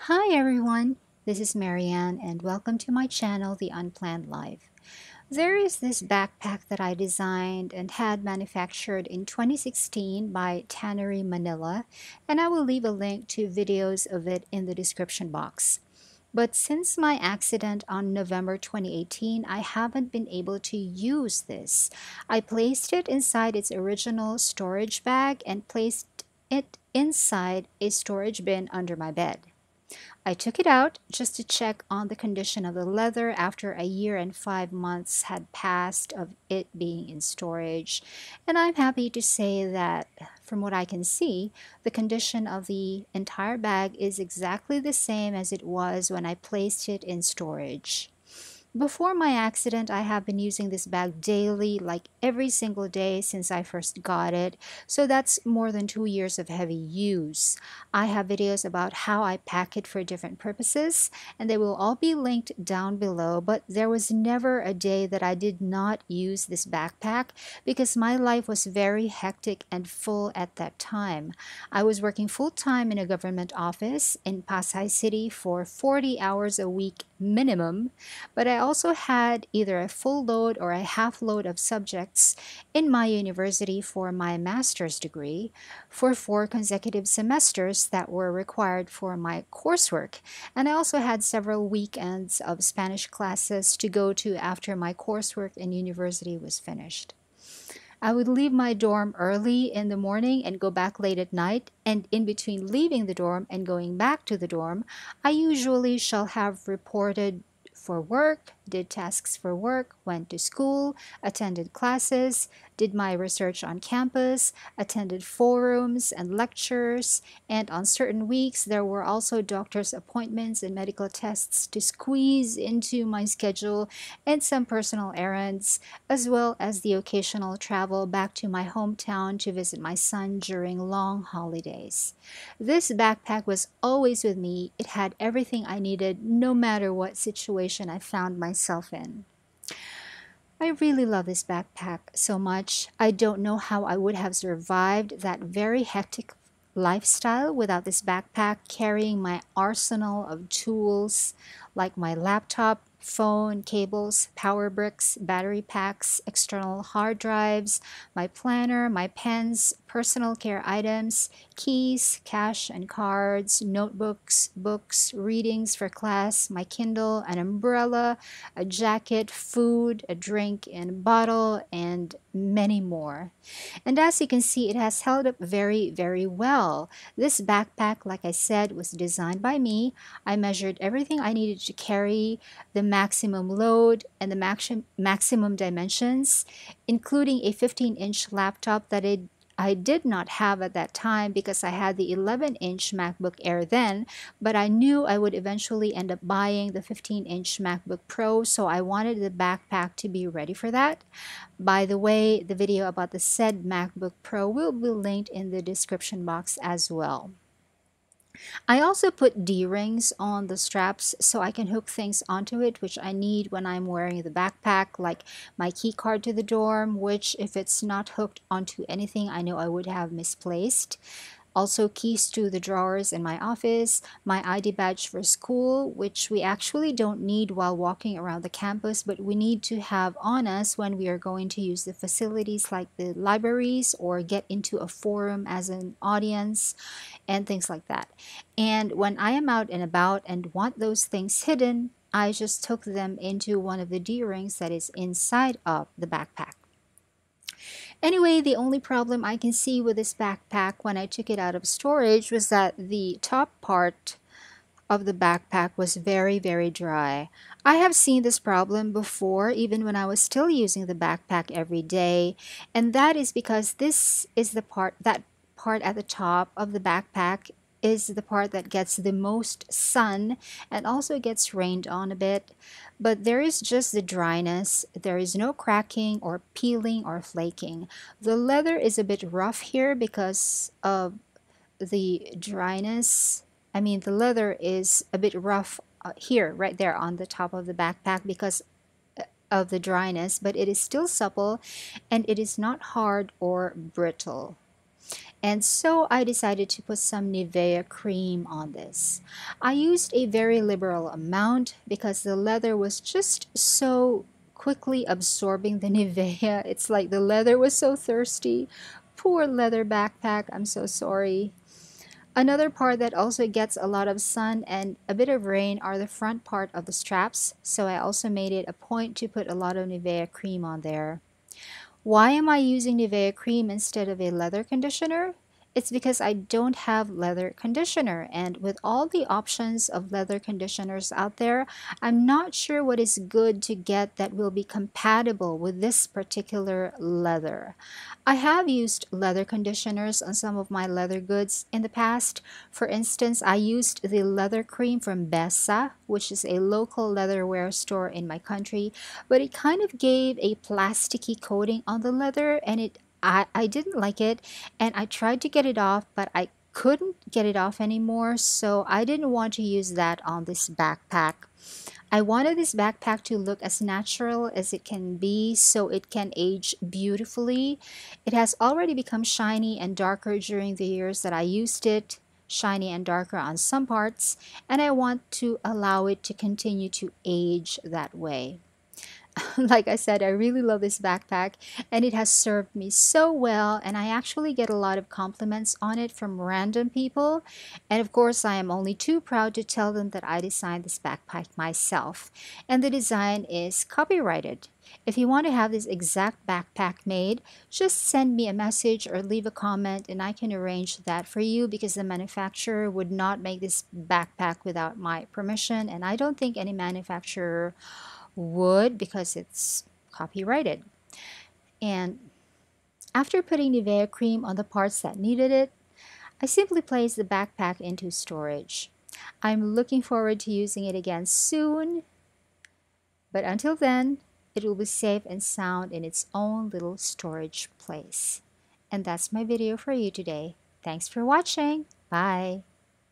Hi everyone, this is Marianne and welcome to my channel, The Unplanned Life. There is this backpack that I designed and had manufactured in 2016 by Tannery Manila, and I will leave a link to videos of it in the description box. But since my accident on November 2018, I haven't been able to use this. I placed it inside its original storage bag and placed it inside a storage bin under my bed. I took it out just to check on the condition of the leather after a year and 5 months had passed of it being in storage. And I'm happy to say that, from what I can see, the condition of the entire bag is exactly the same as it was when I placed it in storage. Before my accident, I have been using this bag daily, like every single day since I first got it. So that's more than 2 years of heavy use. I have videos about how I pack it for different purposes, and they will all be linked down below. But there was never a day that I did not use this backpack because my life was very hectic and full at that time. I was working full time in a government office in Pasay City for 40 hours a week minimum, but I also had either a full load or a half load of subjects in my university for my master's degree for 4 consecutive semesters that were required for my coursework. And I also had several weekends of Spanish classes to go to after my coursework in university was finished. I would leave my dorm early in the morning and go back late at night, and in between leaving the dorm and going back to the dorm, I usually shall have reported for work, did tasks for work, went to school, attended classes, did my research on campus, attended forums and lectures, and on certain weeks there were also doctor's appointments and medical tests to squeeze into my schedule and some personal errands, as well as the occasional travel back to my hometown to visit my son during long holidays. This backpack was always with me. It had everything I needed no matter what situation I found myself in. I really love this backpack so much. I don't know how I would have survived that very hectic lifestyle without this backpack carrying my arsenal of tools like my laptop, phone, cables, power bricks, battery packs, external hard drives, my planner, my pens, personal care items, keys, cash and cards, notebooks, books, readings for class, my Kindle, an umbrella, a jacket, food, a drink in a bottle, and many more. And as you can see, it has held up very, very well. This backpack, like I said, was designed by me. I measured everything I needed to carry, the maximum load, and the maximum dimensions, including a 15-inch laptop that I did not have at that time because I had the 11-inch MacBook Air then, but I knew I would eventually end up buying the 15-inch MacBook Pro, so I wanted the backpack to be ready for that. By the way, the video about the said MacBook Pro will be linked in the description box as well. I also put D-rings on the straps so I can hook things onto it which I need when I'm wearing the backpack, like my key card to the dorm, which if it's not hooked onto anything I know I would have misplaced. Also keys to the drawers in my office, my ID badge for school, which we actually don't need while walking around the campus, but we need to have on us when we are going to use the facilities like the libraries or get into a forum as an audience and things like that. And when I am out and about and want those things hidden, I just took them into one of the D-rings that is inside of the backpack. Anyway, the only problem I can see with this backpack when I took it out of storage was that the top part of the backpack was very, very dry. I have seen this problem before, even when I was still using the backpack every day, and that is because this is the part that part at the top of the backpack is the part that gets the most sun and also gets rained on a bit. But there is just the dryness. There is no cracking or peeling or flaking. The leather is a bit rough here because of the dryness. I mean, the leather is a bit rough here, right there on the top of the backpack because of the dryness, but it is still supple and it is not hard or brittle. And so I decided to put some Nivea cream on this. I used a very liberal amount because the leather was just so quickly absorbing the Nivea. It's like the leather was so thirsty. Poor leather backpack, I'm so sorry. Another part that also gets a lot of sun and a bit of rain are the front part of the straps, so I also made it a point to put a lot of Nivea cream on there. Why am I using Nivea cream instead of a leather conditioner? It's because I don't have leather conditioner, and with all the options of leather conditioners out there, I'm not sure what is good to get that will be compatible with this particular leather. I have used leather conditioners on some of my leather goods in the past. For instance, I used the leather cream from Bessa, which is a local leatherware store in my country, but it kind of gave a plasticky coating on the leather, and I didn't like it, and I tried to get it off, but I couldn't get it off anymore, so I didn't want to use that on this backpack. I wanted this backpack to look as natural as it can be so it can age beautifully. It has already become shiny and darker during the years that I used it, shiny and darker on some parts, and I want to allow it to continue to age that way. Like I said, I really love this backpack and it has served me so well, and I actually get a lot of compliments on it from random people. And of course, I am only too proud to tell them that I designed this backpack myself, and the design is copyrighted. If you want to have this exact backpack made, just send me a message or leave a comment and I can arrange that for you, because the manufacturer would not make this backpack without my permission, and I don't think any manufacturer would because it's copyrighted. And after putting Nivea cream on the parts that needed it, I simply placed the backpack into storage. I'm looking forward to using it again soon, but until then, it will be safe and sound in its own little storage place. And that's my video for you today. Thanks for watching. Bye.